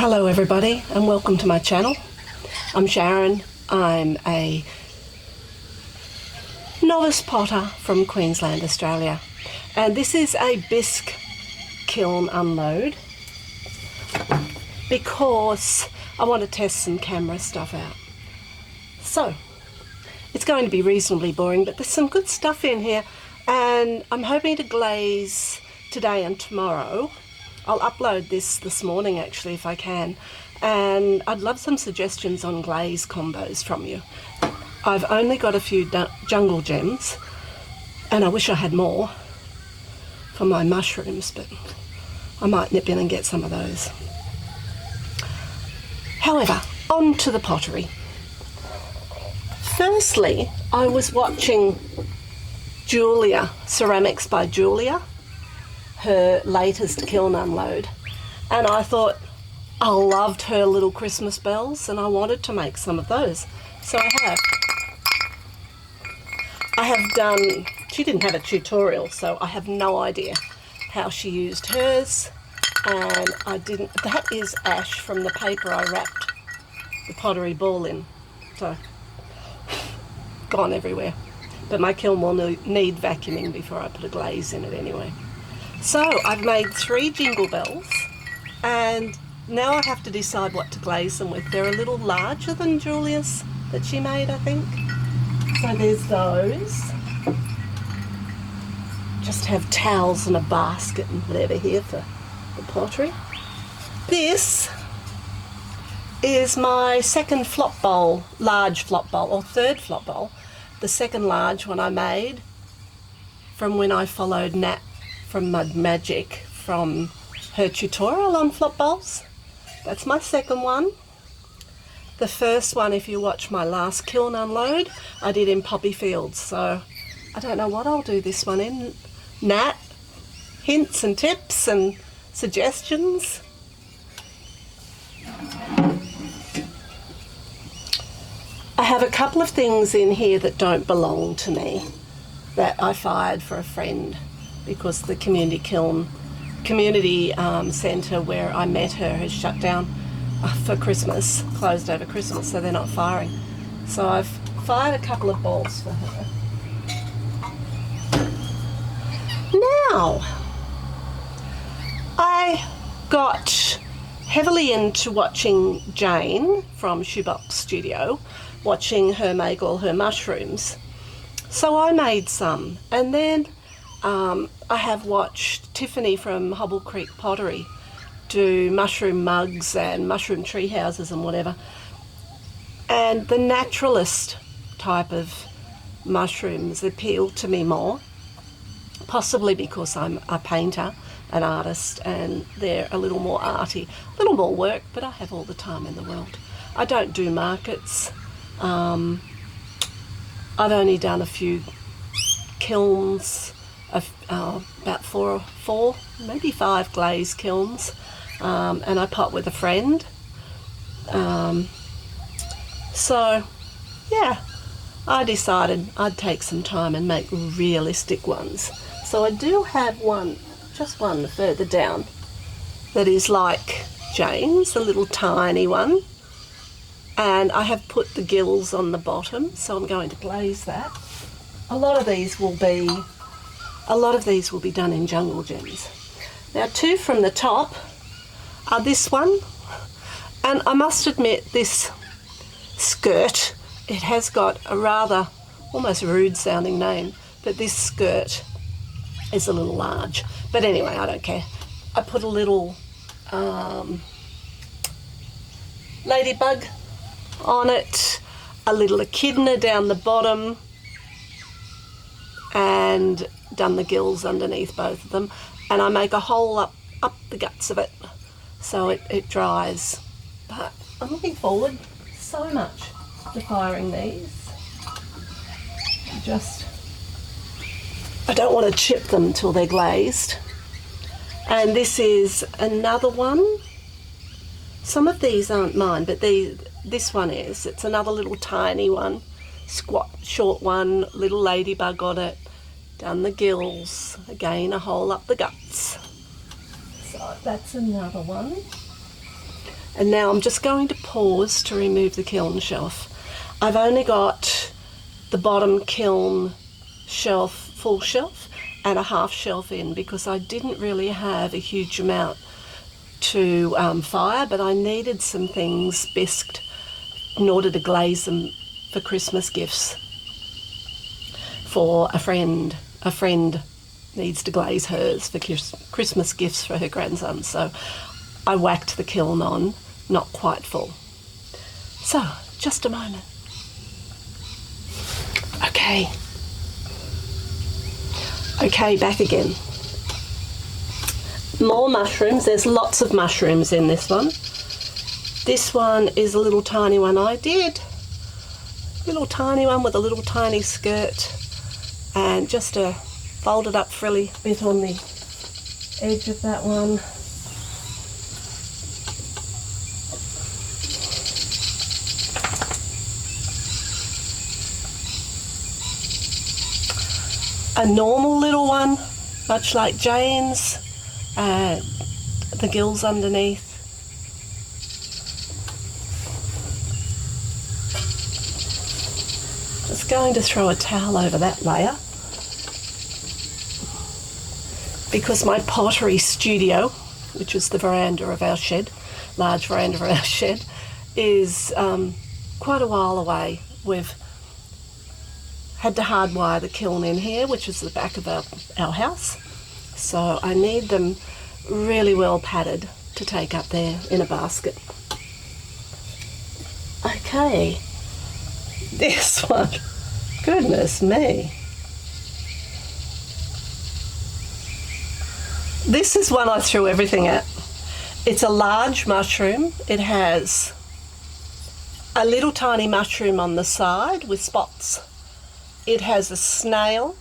Hello everybody and welcome to my channel. I'm Sharon. I'm a novice potter from Queensland, Australia, and this is a bisque kiln unload because I want to test some camera stuff out. So it's going to be reasonably boring, but there's some good stuff in here, and I'm hoping to glaze today and tomorrow. I'll upload this morning actually if I can, and I'd love some suggestions on glaze combos from you. I've only got a few jungle gems and I wish I had more for my mushrooms, but I might nip in and get some of those. However, on to the pottery. Firstly, I was watching Julia, Ceramics by Julia, her latest kiln unload, and I thought I loved her little Christmas bells and I wanted to make some of those. So I have done, she didn't have a tutorial, so I have no idea how she used hers, and that is ash from the paper I wrapped the pottery ball in, so gone everywhere. But my kiln will need vacuuming before I put a glaze in it anyway. So I've made 3 jingle bells, and now I have to decide what to glaze them with. They're a little larger than Julia's that she made, I think. So there's those. Just have towels and a basket and whatever here for the pottery. This is my second flop bowl, large flop bowl, or third flop bowl. The second large one I made from when I followed Nat from Mud Magic from her tutorial on flop bowls. That's my second one. The first one, if you watch my last kiln unload, I did in poppy fields, so I don't know what I'll do this one in. Nat, hints and tips and suggestions. I have a couple of things in here that don't belong to me that I fired for a friend, because the community centre where I met her has shut down for Christmas, closed over Christmas, so they're not firing. So I've fired a couple of balls for her. Now, I got heavily into watching Jane from Shoebox Studio, watching her make all her mushrooms. So I made some, and then I have watched Tiffany from Hobble Creek Pottery do mushroom mugs and mushroom tree houses and whatever. And the naturalist type of mushrooms appeal to me more, possibly because I'm a painter, an artist, and they're a little more arty, a little more work, but I have all the time in the world. I don't do markets. I've only done a few kilns, about four, maybe 5 glaze kilns, and I pot with a friend. So yeah, I decided I'd take some time and make realistic ones. So I do have one, just one further down, that is like Jane's, a little tiny one, and I have put the gills on the bottom, so I'm going to glaze that. A lot of these will be done in jungle gems. Now 2 from the top are this one, and I must admit this skirt, it has got a rather almost rude sounding name, but this skirt is a little large. But anyway, I don't care. I put a little ladybug on it, a little echidna down the bottom, and done the gills underneath both of them, and I make a hole up the guts of it so it dries. But I'm looking forward so much to firing these. I don't want to chip them till they're glazed. And this is another one. Some of these aren't mine, but this one is. It's another little tiny one, squat, short one, little ladybug on it. Done the gills, again a hole up the guts. So that's another one. And now I'm just going to pause to remove the kiln shelf. I've only got the bottom kiln shelf, full shelf, and a half shelf in because I didn't really have a huge amount to fire, but I needed some things bisqued in order to glaze them for Christmas gifts for a friend. A friend needs to glaze hers for Christmas gifts for her grandson, so I whacked the kiln on, not quite full. So, just a moment. Okay, back again. More mushrooms. There's lots of mushrooms in this one. This one is a little tiny one I did. Little tiny one with a little tiny skirt and just a folded up frilly bit on the edge of that one. A normal little one, much like Jane's, the gills underneath. Just going to throw a towel over that layer because my pottery studio, which is the veranda of our shed, large veranda of our shed, is quite a while away. We've had to hardwire the kiln in here, which is the back of our house. So I need them really well padded to take up there in a basket. Okay, this one, goodness me. This is one I threw everything at. It's a large mushroom. It has a little tiny mushroom on the side with spots. It has a snail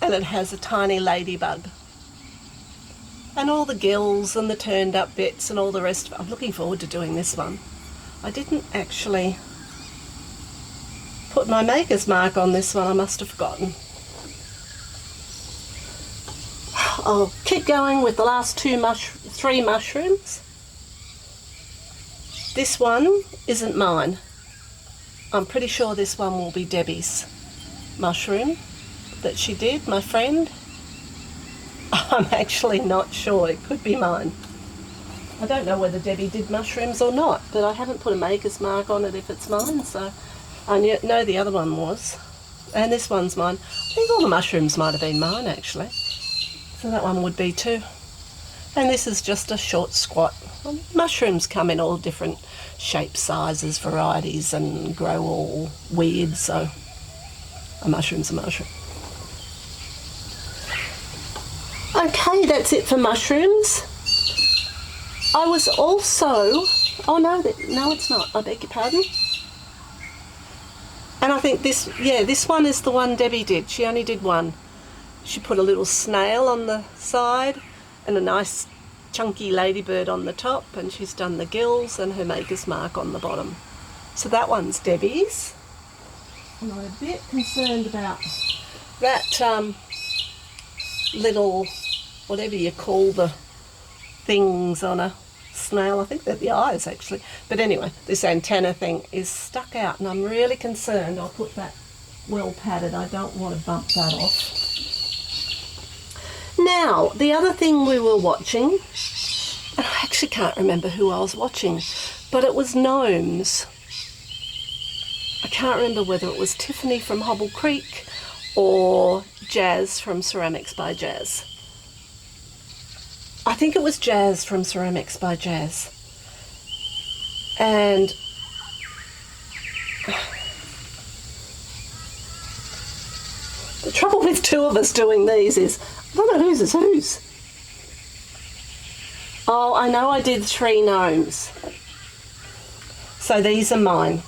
and it has a tiny ladybug. And all the gills and the turned up bits and all the rest of it. I'm looking forward to doing this one. I didn't actually put my maker's mark on this one, I must have forgotten. I'll keep going with the last three mushrooms. This one isn't mine. I'm pretty sure this one will be Debbie's mushroom that she did, my friend. I'm actually not sure. It could be mine. I don't know whether Debbie did mushrooms or not, but I haven't put a maker's mark on it if it's mine, so I know the other one was. And this one's mine. I think all the mushrooms might have been mine, actually. So that one would be too. And this is just a short squat. Mushrooms come in all different shapes, sizes, varieties, and grow all weird, so a mushroom's a mushroom. Okay, that's it for mushrooms. I was also, oh no, it's not, I beg your pardon. And I think this one is the one Debbie did. She only did one. She put a little snail on the side and a nice chunky ladybird on the top, and she's done the gills and her maker's mark on the bottom. So that one's Debbie's. And I'm a bit concerned about that little, whatever you call the things on a snail. I think they're the eyes actually. But anyway, this antenna thing is stuck out and I'm really concerned. I'll put that well padded. I don't want to bump that off. Now, the other thing we were watching, and I actually can't remember who I was watching, but it was gnomes. I can't remember whether it was Tiffany from Hobble Creek or Jazz from Ceramics by Jazz. I think it was Jazz from Ceramics by Jazz. And the trouble with two of us doing these is, I don't know whose is whose. Oh, I know I did 3 gnomes. So these are mine.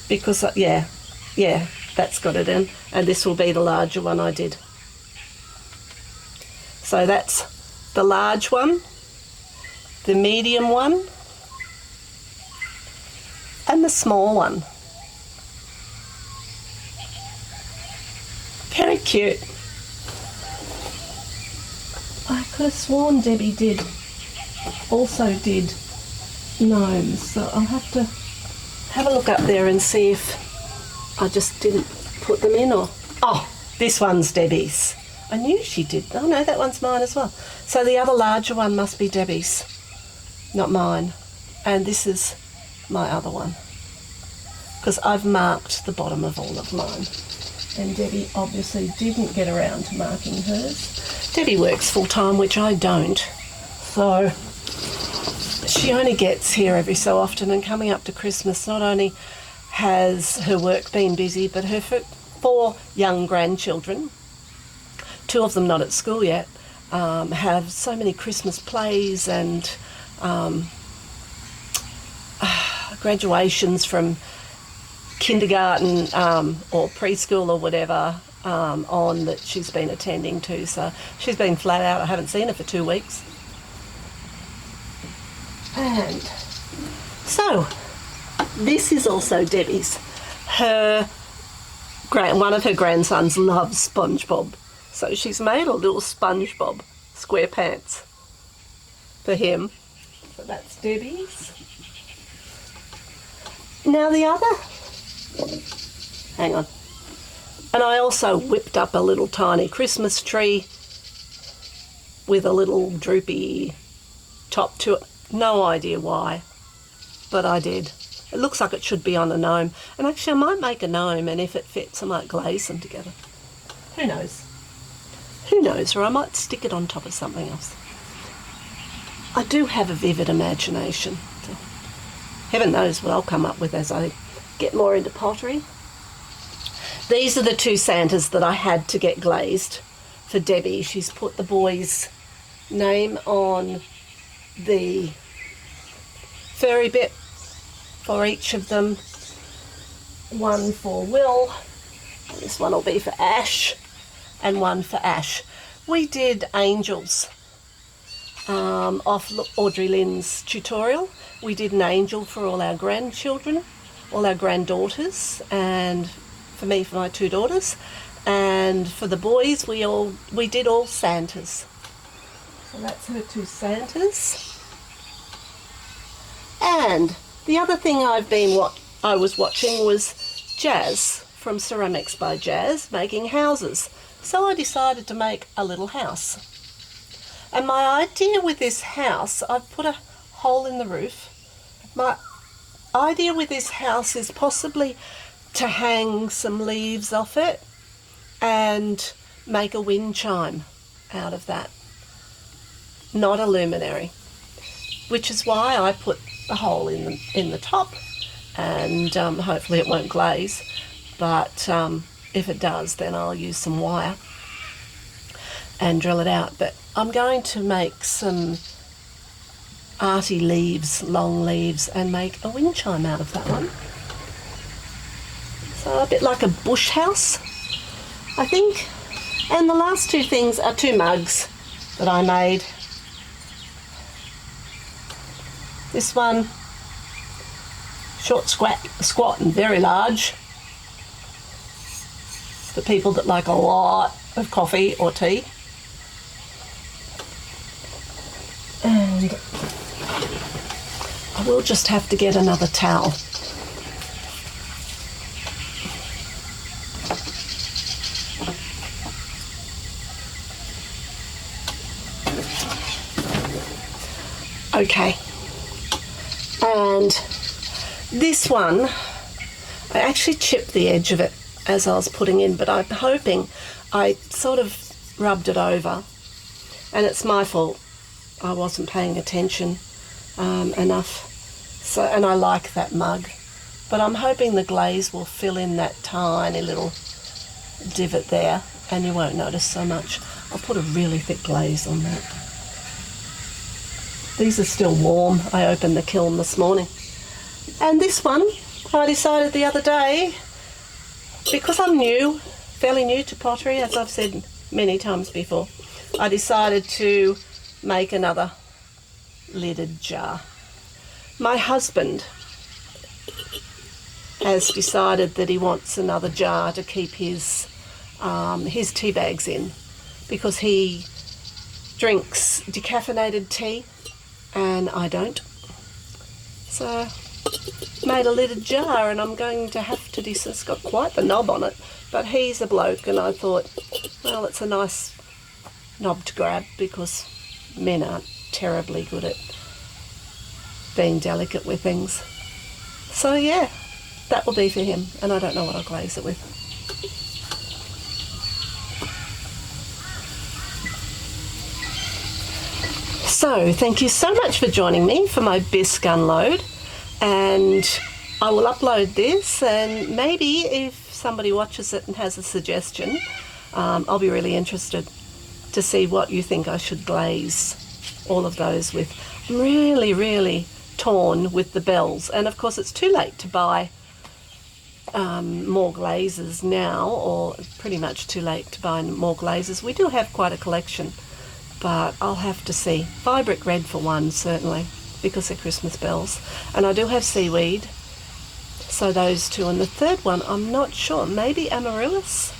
Because, yeah, that's got it in. And this will be the larger one I did. So that's the large one, the medium one, and the small one. Very cute. I could have sworn Debbie also did gnomes, so I'll have to have a look up there and see if I just didn't put them in, or... Oh, this one's Debbie's. I knew she did. Oh no, that one's mine as well. So the other larger one must be Debbie's, not mine. And this is my other one, because I've marked the bottom of all of mine. And Debbie obviously didn't get around to marking hers. Debbie works full-time, which I don't. So she only gets here every so often, and coming up to Christmas, not only has her work been busy, but her 4 young grandchildren, 2 of them not at school yet, have so many Christmas plays and graduations from kindergarten or preschool or whatever on that she's been attending to. So she's been flat out. I haven't seen her for 2 weeks. And so this is also Debbie's. One of her grandsons loves SpongeBob. So she's made a little SpongeBob SquarePants for him. So that's Debbie's. Now the other... Hang on. And I also whipped up a little tiny Christmas tree with a little droopy top to it. No idea why, but I did. It looks like it should be on a gnome. And actually I might make a gnome, and if it fits I might glaze them together. Who knows? Who knows? Or I might stick it on top of something else. I do have a vivid imagination. So heaven knows what I'll come up with as I get more into pottery. These are the 2 Santas that I had to get glazed for Debbie. She's put the boy's name on the furry bit for each of them. One for Will, this one will be for Ash, and one for Ash. We did angels off Audrey Lynn's tutorial. We did an angel for all our grandchildren, all our granddaughters, and for me, for my 2 daughters. And for the boys, we did all Santas. So that's her 2 Santas. And the other thing I was watching was Jazz from Ceramics by Jazz making houses. So I decided to make a little house. And my idea with this house, I've put a hole in the roof. My idea with this house is possibly to hang some leaves off it and make a wind chime out of that. Not a luminary, which is why I put a hole in the top, and hopefully it won't glaze, but if it does, then I'll use some wire and drill it out. But I'm going to make some arty leaves, long leaves, and make a wind chime out of that one. So a bit like a bush house, I think. And the last 2 things are 2 mugs that I made. This one, short, squat and very large, for people that like a lot of coffee or tea. And I will just have to get another towel. Okay. And this one, I actually chipped the edge of it as I was putting in, but I'm hoping I sort of rubbed it over, and it's my fault. I wasn't paying attention enough. So, and I like that mug, but I'm hoping the glaze will fill in that tiny little divot there, and you won't notice so much. I'll put a really thick glaze on that. These are still warm. I opened the kiln this morning. And this one, I decided the other day, because I'm fairly new to pottery, as I've said many times before, I decided to make another lidded jar. My husband has decided that he wants another jar to keep his tea bags in, because he drinks decaffeinated tea, and I don't. So made a lidded jar, and I'm going to have to it's got quite the knob on it, but he's a bloke, and I thought, well, it's a nice knob to grab, because men aren't terribly good at being delicate with things. So yeah, that will be for him, and I don't know what I'll glaze it with. So thank you so much for joining me for my bisque unload, and I will upload this, and maybe if somebody watches it and has a suggestion, I'll be really interested to see what you think I should glaze all of those with. I'm really torn with the bells, and of course it's too late to buy more glazes now, or pretty much too late to buy more glazes. We do have quite a collection, but I'll have to see. Vibric red for one, certainly, because they're Christmas bells. And I do have seaweed, so those two. And the third one, I'm not sure, maybe amaryllis?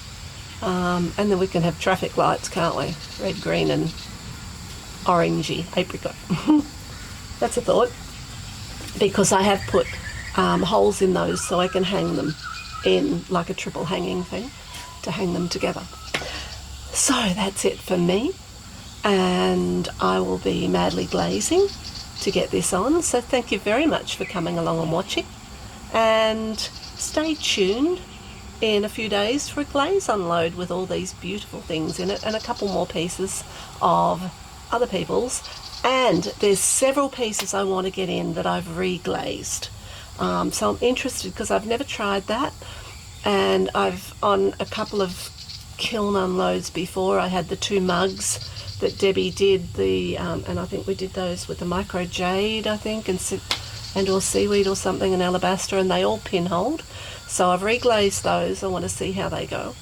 And then we can have traffic lights, can't we? Red, green and orangey, apricot. That's a thought, because I have put holes in those so I can hang them in, like a triple hanging thing, to hang them together. So that's it for me, and I will be madly glazing to get this on. So thank you very much for coming along and watching, and stay tuned in a few days for a glaze unload with all these beautiful things in it, and a couple more pieces of other people's. And there's several pieces I want to get in that I've reglazed. So I'm interested, because I've never tried that, and I've on a couple of kiln unloads before. I had the 2 mugs that Debbie did, and I think we did those with the micro jade, I think, and or seaweed or something, and alabaster, and they all pinholed. So I've reglazed those. I want to see how they go.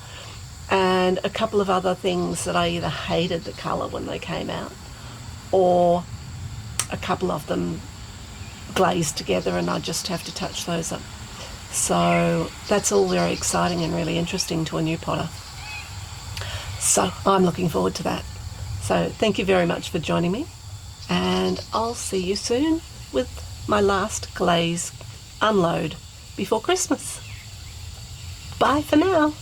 And a couple of other things that I either hated the colour when they came out, or a couple of them glazed together and I just have to touch those up. So that's all very exciting and really interesting to a new potter. So I'm looking forward to that. So thank you very much for joining me, and I'll see you soon with my last glaze unload before Christmas. Bye for now.